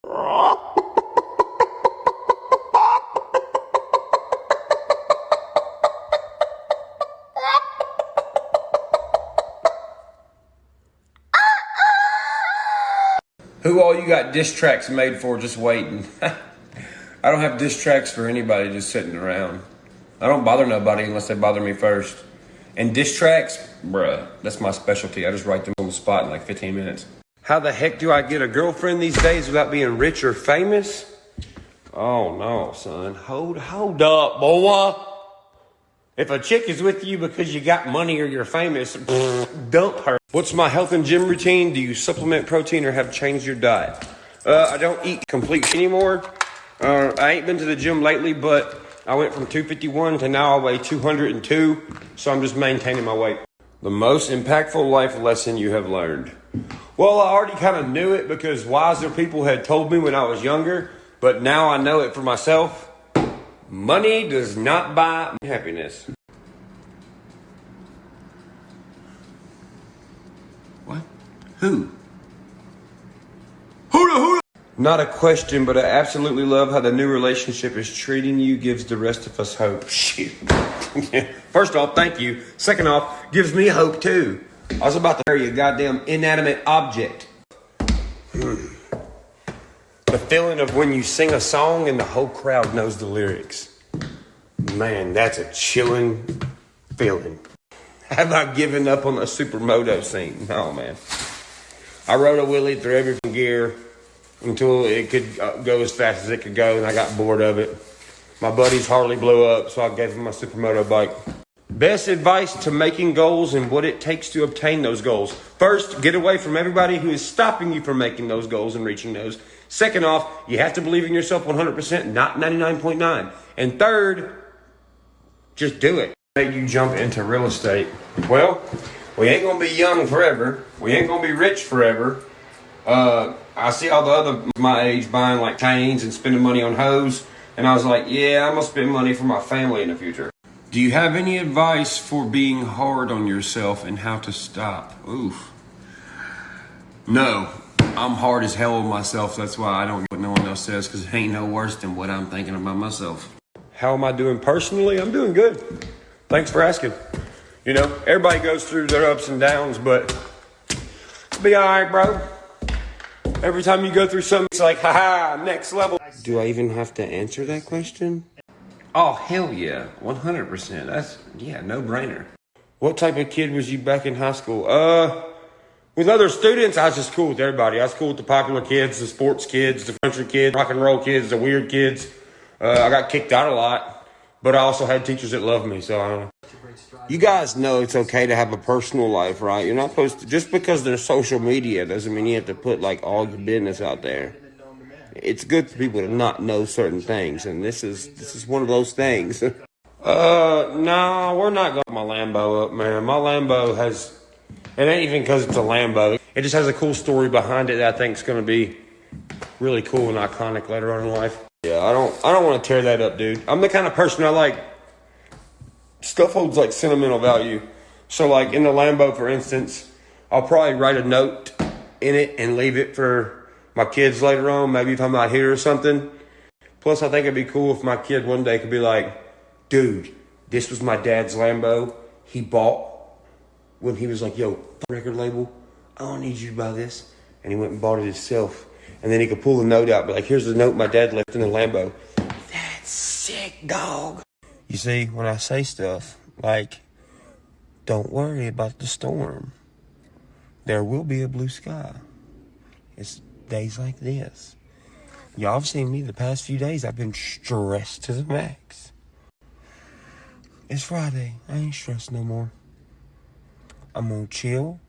Who all you got diss tracks made for just waiting? I don't have diss tracks for anybody just sitting around. I don't bother nobody unless they bother me first. And diss tracks, bruh, that's my specialty. I just write them on the spot in like 15 minutes. How the heck do I get a girlfriend these days without being rich or famous? Oh no, son. Hold up, boy. If a chick is with you because you got money or you're famous, dump her. What's my health and gym routine? Do you supplement protein or have changed your diet? I don't eat complete anymore. I ain't been to the gym lately, but I went from 251 to now I weigh 202. So I'm just maintaining my weight. The most impactful life lesson you have learned? Well, I already kind of knew it because wiser people had told me when I was younger, but now I know it for myself. Money does not buy happiness. What? Who? Who? Not a question, but I absolutely love how the new relationship is treating you, gives the rest of us hope. Shit. First off, thank you. Second off, gives me hope too. I was about to marry a goddamn inanimate object. The feeling of when you sing a song and the whole crowd knows the lyrics. Man, that's a chilling feeling. Have I given up on the supermoto scene? No, man. I rode a wheelie through every gear until it could go as fast as it could go, and I got bored of it. My buddies Harley blew up, so I gave him my supermoto bike. Best advice to making goals and what it takes to obtain those goals. First, get away from everybody who is stopping you from making those goals and reaching those. Second off, you have to believe in yourself 100%, not 99.9. And third, just do it. Made you jump into real estate. Well, we ain't gonna be young forever. We ain't gonna be rich forever. I see all the other my age buying like chains and spending money on hoes. And I was like, yeah, I'm gonna spend money for my family in the future. Do you have any advice for being hard on yourself and how to stop? Oof. No, I'm hard as hell on myself. That's why I don't get what no one else says, because it ain't no worse than what I'm thinking about myself. How am I doing personally? I'm doing good. Thanks for asking. You know, everybody goes through their ups and downs, but it'll be all right, bro. Every time you go through something, it's like, haha, next level. Do I even have to answer that question? Oh, hell yeah. 100%. That's, yeah, no brainer. What type of kid was you back in high school? With other students, I was just cool with everybody. I was cool with the popular kids, the sports kids, the country kids, rock and roll kids, the weird kids. I got kicked out a lot, but I also had teachers that loved me, so I don't know. You guys know it's okay to have a personal life, right? You're not supposed to, just because there's social media doesn't mean you have to put like all your business out there. It's good for people to not know certain things, and this is one of those things. No, we're not going to my Lambo up, man. My Lambo has, it ain't even because it's a Lambo. It just has a cool story behind it that I think is going to be really cool and iconic later on in life. Yeah, I don't want to tear that up, dude. I'm the kind of person I like. Stuff holds like sentimental value. So like in the Lambo, for instance, I'll probably write a note in it and leave it for my kids later on, maybe if I'm not here or something. Plus, I think it'd be cool if my kid one day could be like, dude, this was my dad's Lambo he bought when he was like, yo, record label, I don't need you to buy this. And he went and bought it himself. And then he could pull the note out, but like, here's the note my dad left in the Lambo. That's sick, dog. You see, when I say stuff like, don't worry about the storm. There will be a blue sky. It's days like this. Y'all have seen me the past few days. I've been stressed to the max. It's Friday. I ain't stressed no more. I'm gonna chill.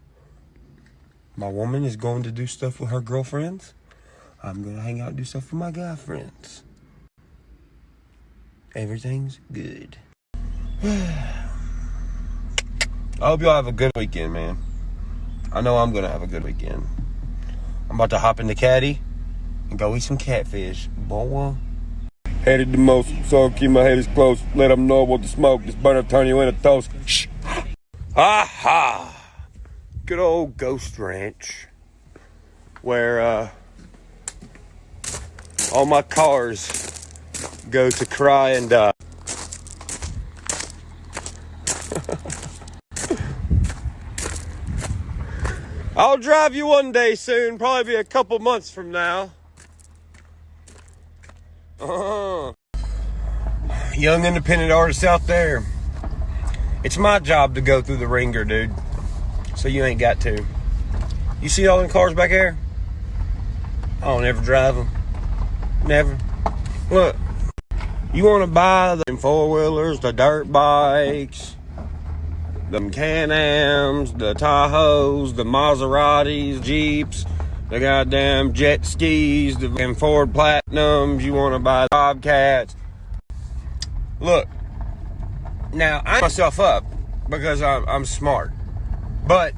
My woman is going to do stuff with her girlfriends. I'm gonna hang out and do stuff with my guy friends. Everything's good. I hope y'all have a good weekend, man. I know I'm gonna have a good weekend. I'm about to hop in the caddy and go eat some catfish. Boy. Headed the most, so keep my head as close. Let them know what the smoke. This burner turn you into toast. Shh. Aha! Good old Ghost Ranch. Where, All my cars go to cry and die. I'll drive you one day soon, probably be a couple months from now. Young independent artists out there. It's my job to go through the ringer, dude. So you ain't got to. You see all them cars back there? I don't ever drive them. Never. Look, you want to buy the four-wheelers, the dirt bikes, the Can-Ams, the Tahoes, the Maseratis, Jeeps, the goddamn jet skis, the Ford Platinums. You want to buy Bobcats. Look, now I myself up because I'm smart, but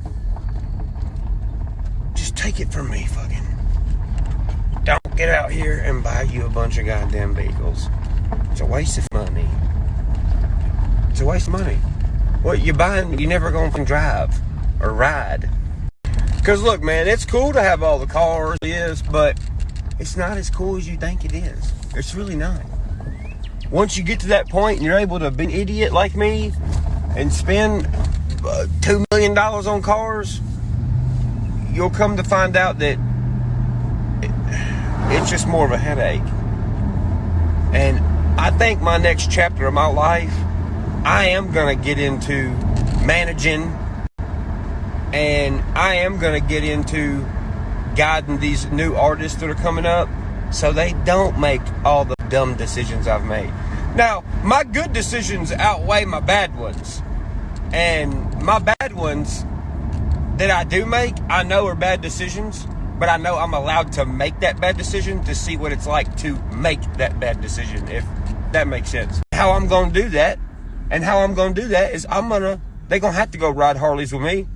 just take it from me, fucking. Don't get out here and buy you a bunch of goddamn vehicles. It's a waste of money. It's a waste of money. What you buying, you never gonna drive or ride. Because look, man, it's cool to have all the cars, but it's not as cool as you think it is. It's really not. Once you get to that point and you're able to be an idiot like me and spend $2 million on cars, you'll come to find out that it's just more of a headache. And I think my next chapter of my life, I am going to get into managing, and I am going to get into guiding these new artists that are coming up so they don't make all the dumb decisions I've made. Now, my good decisions outweigh my bad ones. And my bad ones that I do make, I know are bad decisions, but I know I'm allowed to make that bad decision to see what it's like to make that bad decision, if that makes sense. How I'm going to do that, is they're going to have to go ride Harleys with me.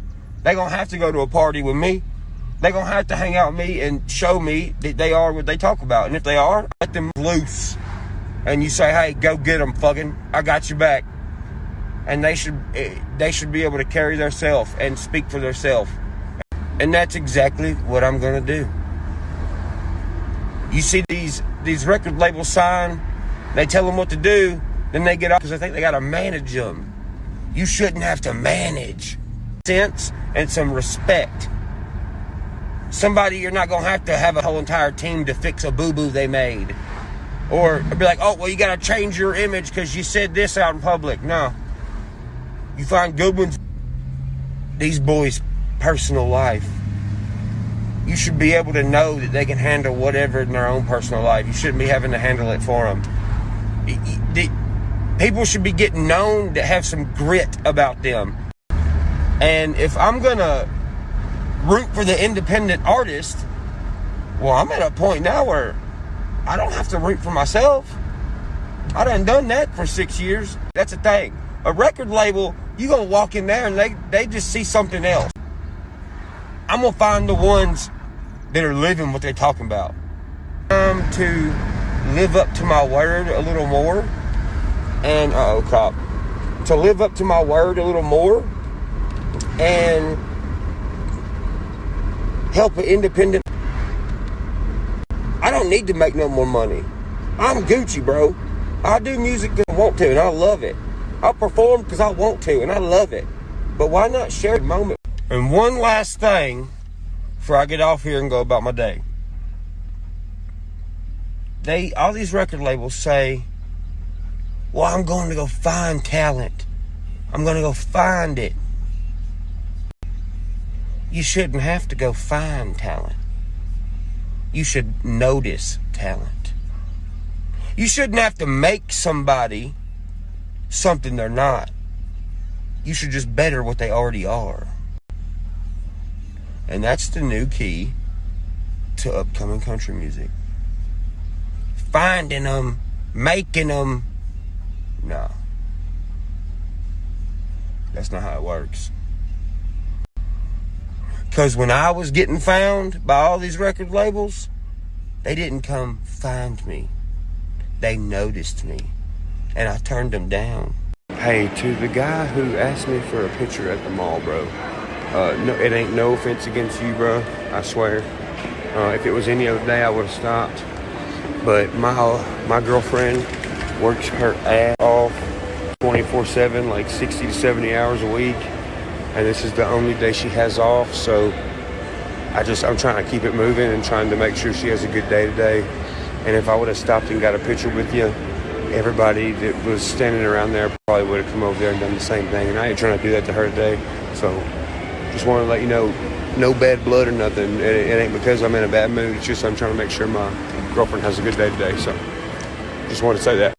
They're going to have to go to a party with me. They're going to have to hang out with me and show me that they are what they talk about. And if they are, let them loose. And you say, hey, go get them, fucking. I got your back. And they should be able to carry themselves and speak for themselves. And that's exactly what I'm going to do. You see these record labels sign, they tell them what to do, then they get off because they think they got to manage them. You shouldn't have to manage. Sense and some respect. Somebody, you're not going to have a whole entire team to fix a boo-boo they made. Or be like, oh, well, you got to change your image because you said this out in public. No. You find good ones. These boys' personal life. You should be able to know that they can handle whatever in their own personal life. You shouldn't be having to handle it for them. People should be getting known to have some grit about them. And if I'm going to root for the independent artist, well, I'm at a point now where I don't have to root for myself. I done that for 6 years. That's a thing. A record label, you going to walk in there and they just see something else. I'm going to find the ones that are living what they're talking about. To live up to my word a little more. And, to live up to my word a little more. And help an independent. I don't need to make no more money. I'm Gucci, bro. I do music because I want to, and I love it. I perform because I want to, and I love it. But why not share the moment? And one last thing before I get off here and go about my day. All these record labels say, well, I'm going to go find talent. I'm going to go find it. You shouldn't have to go find talent. You should notice talent. You shouldn't have to make somebody something they're not. You should just better what they already are. And that's the new key to upcoming country music. Finding them, making them. No. That's not how it works. Because when I was getting found by all these record labels, they didn't come find me. They noticed me. And I turned them down. Hey, to the guy who asked me for a picture at the mall, bro. No, it ain't no offense against you, bro. I swear. If it was any other day, I would have stopped. But my girlfriend works her ass off 24/7, like 60 to 70 hours a week, and this is the only day she has off. So I'm trying to keep it moving and trying to make sure she has a good day today. And if I would have stopped and got a picture with you, everybody that was standing around there probably would have come over there and done the same thing. And I ain't trying to do that to her today. So just want to let you know, no bad blood or nothing. It ain't because I'm in a bad mood. It's just I'm trying to make sure my girlfriend has a good day today. So just wanted to say that.